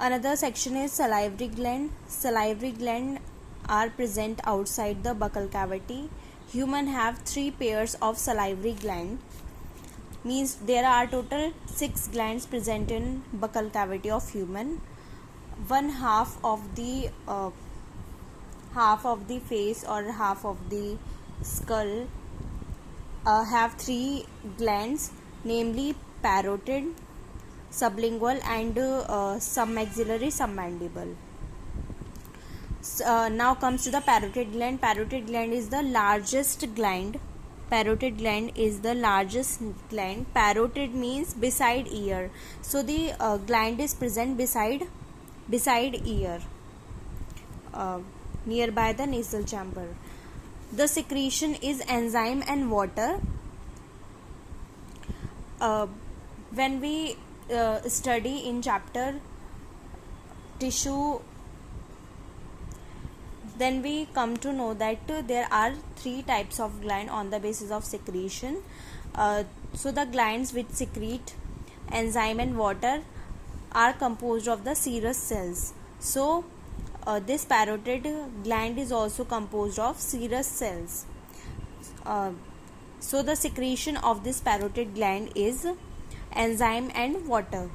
Another section is salivary gland. Salivary gland are present outside the buccal cavity. Human have 3 pairs of salivary gland, means there are total 6 glands present in buccal cavity of human. One half of the face or half of the skull have 3 glands, namely parotid, sublingual, and submaxillary, submandible. Now comes to the parotid gland. Parotid gland is the largest gland. Parotid gland is the largest gland. Parotid means beside ear. So the gland is present beside ear, nearby the nasal chamber. The secretion is enzyme and water. When we study in chapter tissue, then we come to know that there are 3 types of gland on the basis of secretion. So the glands which secrete enzyme and water are composed of the serous cells. So this parotid gland is also composed of serous cells. So the secretion of this parotid gland is enzyme and water.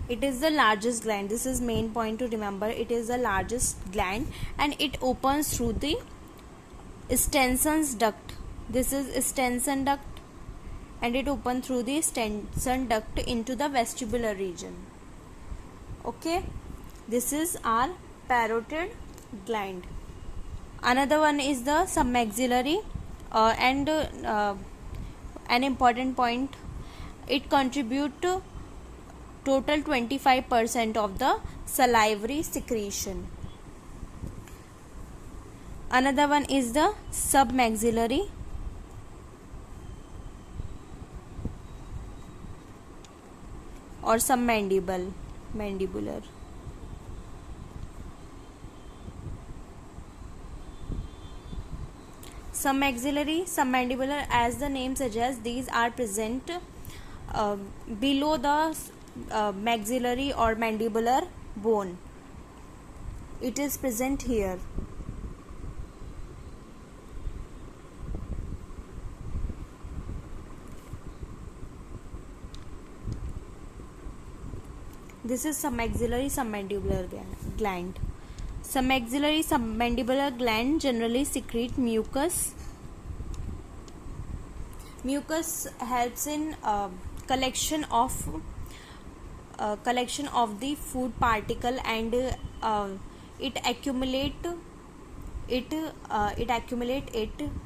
It is the largest gland. This is main point to remember. It is the largest gland and it opens through the Stenson's duct. This is Stenson duct and it opens through the Stenson duct into the vestibular region. Okay, this is our parotid gland. Another one is the submaxillary, and an important point, it contributes to total 25% of the salivary secretion. Another one is the submaxillary. Or submandibular. Submaxillary, submandibular, as the name suggests, these are present below the maxillary or mandibular bone. It is present here. This is submaxillary submandibular gland. Submaxillary submandibular gland generally secrete mucus. Mucus helps in collection of the food particle and it accumulate it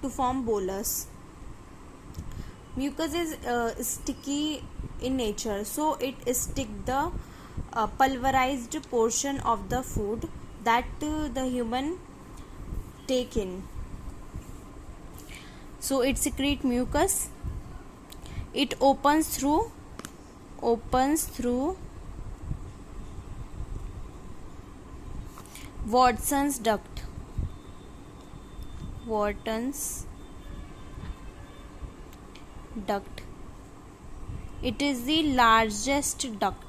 to form bolus. Mucus is sticky in nature, so it stick the pulverized portion of the food that the human take in. So it secrete mucus. It opens through Watson's duct. It is the largest duct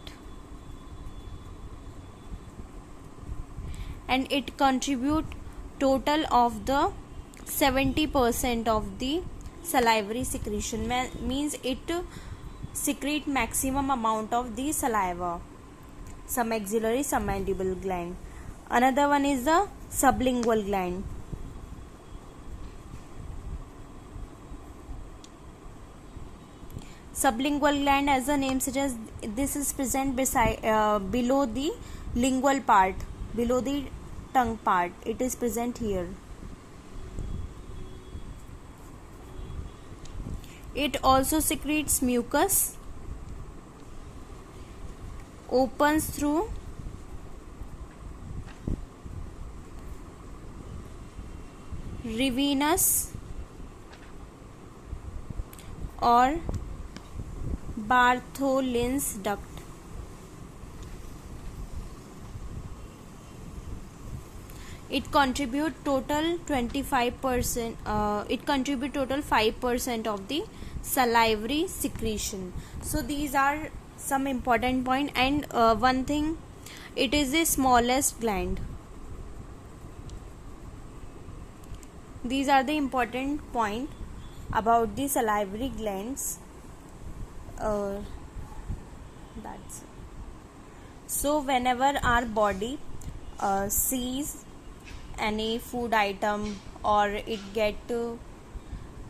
and it contribute total of the 70% of the salivary secretion, means it secrete maximum amount of the saliva. Submaxillary submandibular gland. Another one is the sublingual gland. Sublingual gland, as the name suggests, this is present beside below the lingual part, below the tongue part. It is present here. It also secretes mucus, opens through Rivinus or Bartholin's duct. It contribute total 25%. It contribute total 5% of the salivary secretion. So these are some important point. And one thing It is the smallest gland. These are the important point about the salivary glands. That's it. So whenever our body sees any food item, or it get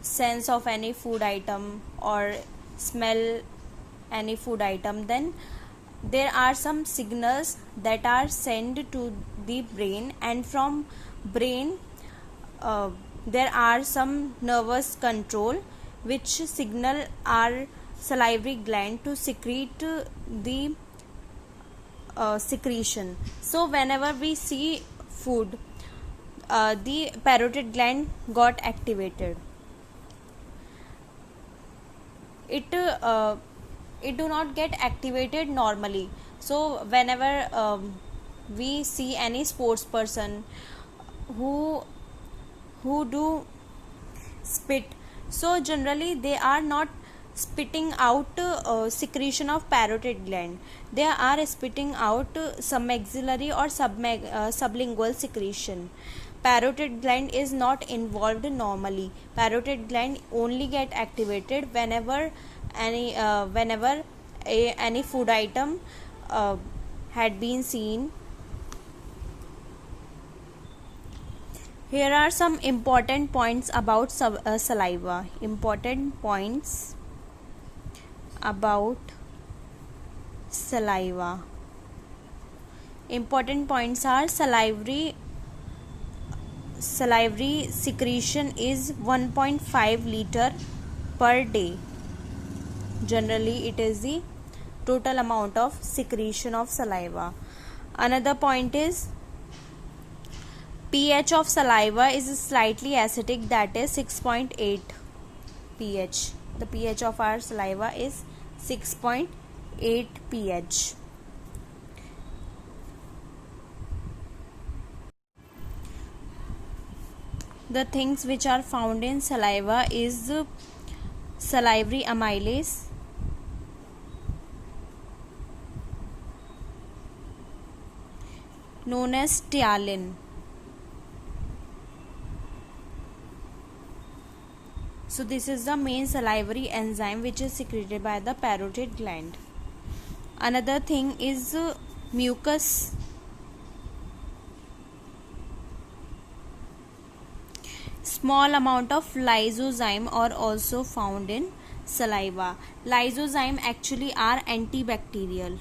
sense of any food item, or smell any food item, then there are some signals that are sent to the brain, and from brain there are some nervous control which signal our salivary gland to secrete the secretion. So whenever we see food, the parotid gland got activated. It do not get activated normally. So whenever we see any sports person who do spit, so generally they are not spitting out secretion of parotid gland. They are spitting out submaxillary or sublingual secretion. Parotid gland is not involved normally. Parotid gland only get activated whenever any food item had been seen. Here are some important points about saliva. Important points about saliva. Important points are salivary secretion is 1.5 liter per day. Generally, it is the total amount of secretion of saliva. Another point is pH of saliva is slightly acidic, that is 6.8 pH. The pH of our saliva is 6.8 pH. The things which are found in saliva is salivary amylase, known as ptyalin. So this is the main salivary enzyme which is secreted by the parotid gland. Another thing is mucus. Small amount of lysozyme are also found in saliva. Lysozyme actually are antibacterial.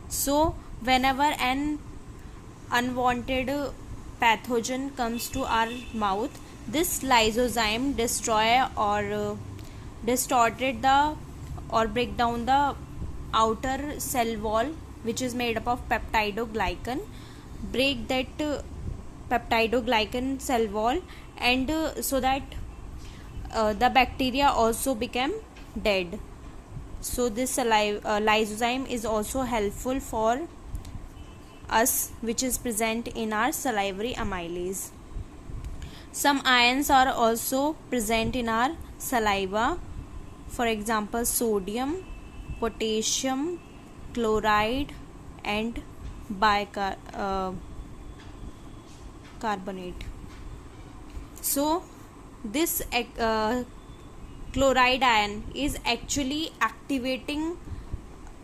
So whenever an unwanted pathogen comes to our mouth, this lysozyme destroy or distorted the or break down the outer cell wall which is made up of peptidoglycan, break that peptidoglycan cell wall, and so that the bacteria also become dead. So this lysozyme is also helpful for us, which is present in our salivary amylase. Some ions are also present in our saliva, for example sodium, potassium, chloride and bicarbonate. So this chloride ion is actually activating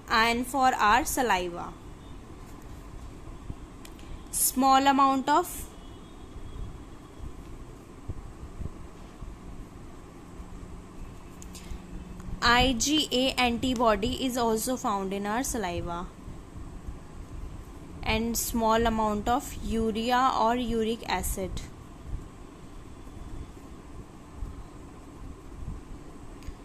ion for our saliva. Small amount of IgA antibody is also found in our saliva, and small amount of urea or uric acid.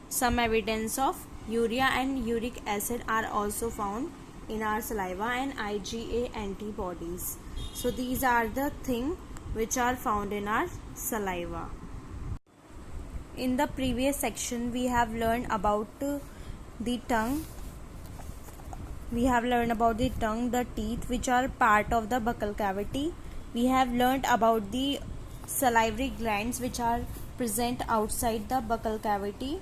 Some evidence of urea and uric acid are also found in our saliva and IgA antibodies. So these are the things which are found in our saliva. In the previous section we have learned about the tongue. We have learned about the tongue, the teeth which are part of the buccal cavity. We have learned about the salivary glands which are present outside the buccal cavity.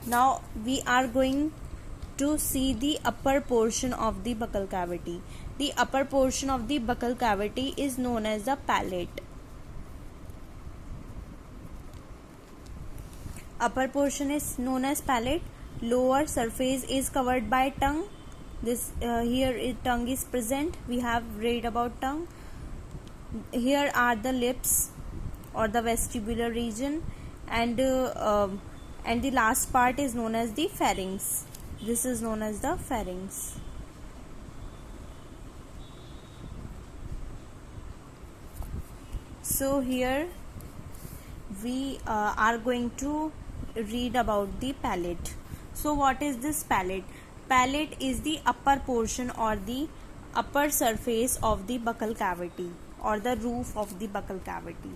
Now we are going to see the upper portion of the buccal cavity. The upper portion of the buccal cavity is known as the palate. Upper portion is known as palate. Lower surface is covered by tongue. This here tongue is present. We have read about tongue. Here are the lips or the vestibular region, and the last part is known as the pharynx. This is known as the pharynx. So here we are going to read about the palate. So what is this palate? Palate is the upper portion or the upper surface of the buccal cavity or the roof of the buccal cavity.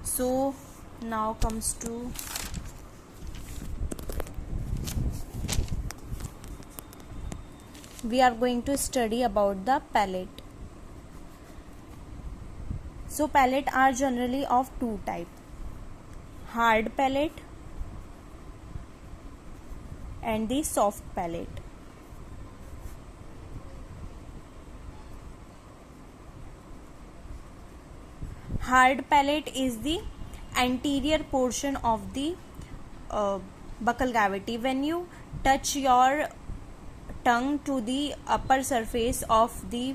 So now comes to we are going to study about the palate. So palate are generally of two types: hard palate and the soft palate. Hard palate is the anterior portion of the buccal cavity. When you touch your tongue to the upper surface of the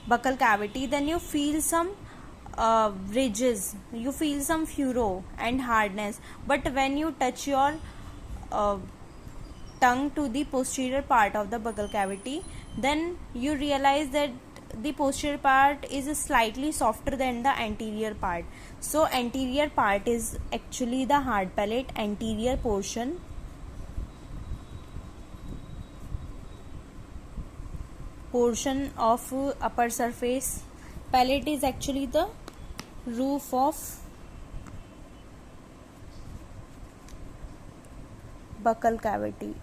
buccal cavity, then you feel some ridges, you feel some furrow and hardness. But when you touch your tongue to the posterior part of the buccal cavity, then you realize that the posterior part is slightly softer than the anterior part. So anterior part is actually the hard palate, anterior portion. Of upper surface. Palate is actually the roof of buccal cavity,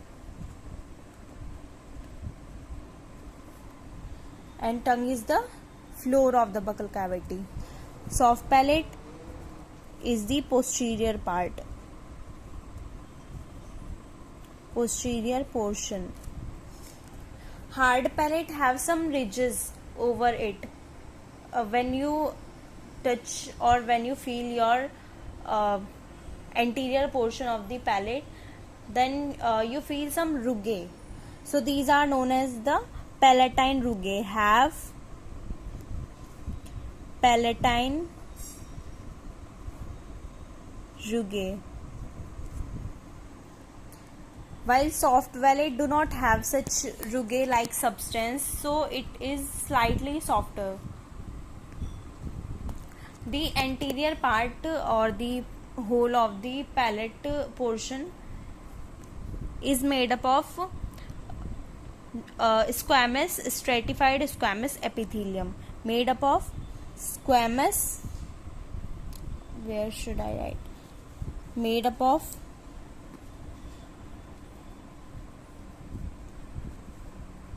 and tongue is the floor of the buccal cavity. Soft palate is the posterior part, posterior portion. Hard palate have some ridges over it. When you touch or when you feel your anterior portion of the palate, then you feel some rugae. So these are known as the palatine rugae. Have palatine rugae. While soft palate do not have such rugae like substance, so it is slightly softer. The anterior part or the whole of the palate portion is made up of squamous, stratified squamous epithelium. Made up of squamous, where should I write? Made up of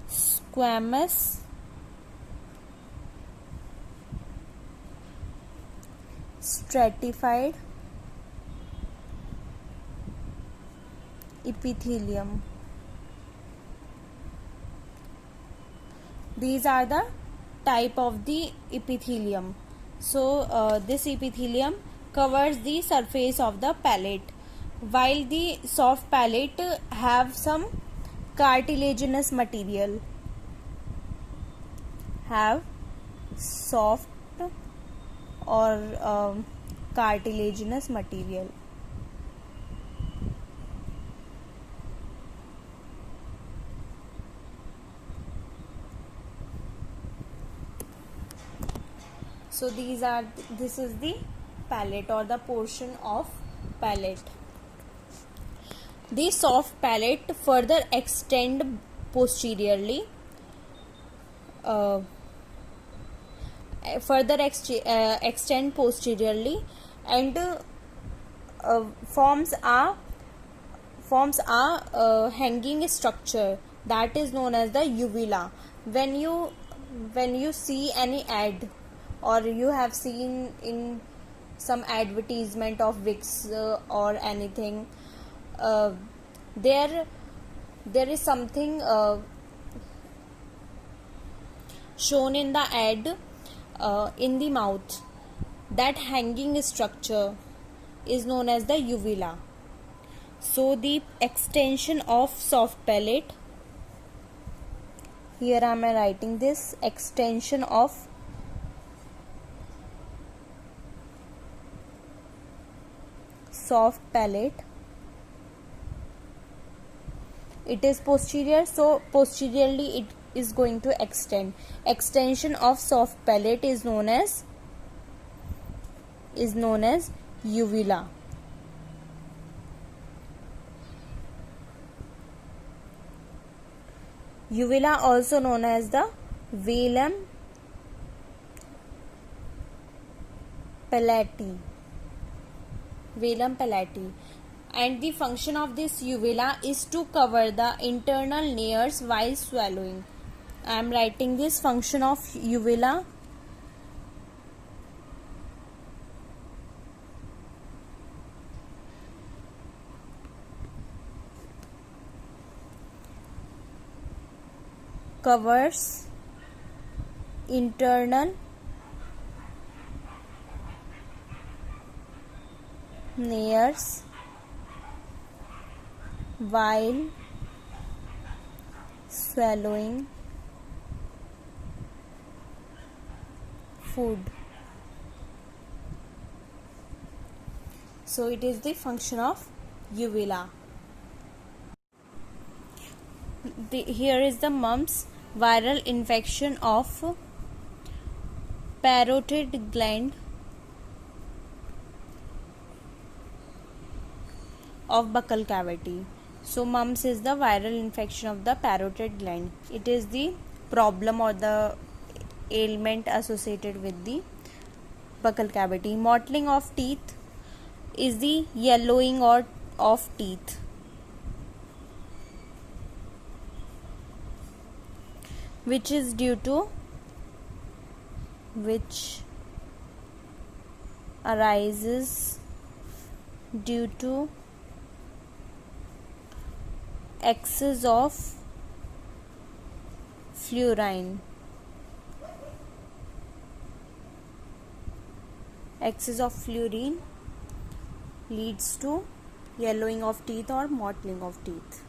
squamous stratified epithelium. These are the type of the epithelium. So this epithelium covers the surface of the palate, while the soft palate have some cartilaginous material. Have soft or cartilaginous material. So this is the palate or the portion of palate. The soft palate further extend posteriorly. Extend posteriorly and forms a hanging structure that is known as the uvula. When you see any ad, or you have seen in some advertisement of Vicks or anything, there is something shown in the ad in the mouth. That hanging structure is known as the uvula. So the extension of soft palate, here I am writing this, extension of soft palate, it is posterior, so posteriorly it is going to extend. Extension of soft palate is known as uvula. Uvula also known as the velum palati. And the function of this uvula is to cover the internal layers while swallowing. I am writing this function of uvula. Covers internal layers while swallowing food. So it is the function of uvula. Here is the mumps, viral infection of parotid gland of buccal cavity. So mumps is the viral infection of the parotid gland. It is the problem or the ailment associated with the buccal cavity. Mottling of teeth is the yellowing of teeth. Which arises due to excess of fluorine. Excess of fluorine leads to yellowing of teeth or mottling of teeth.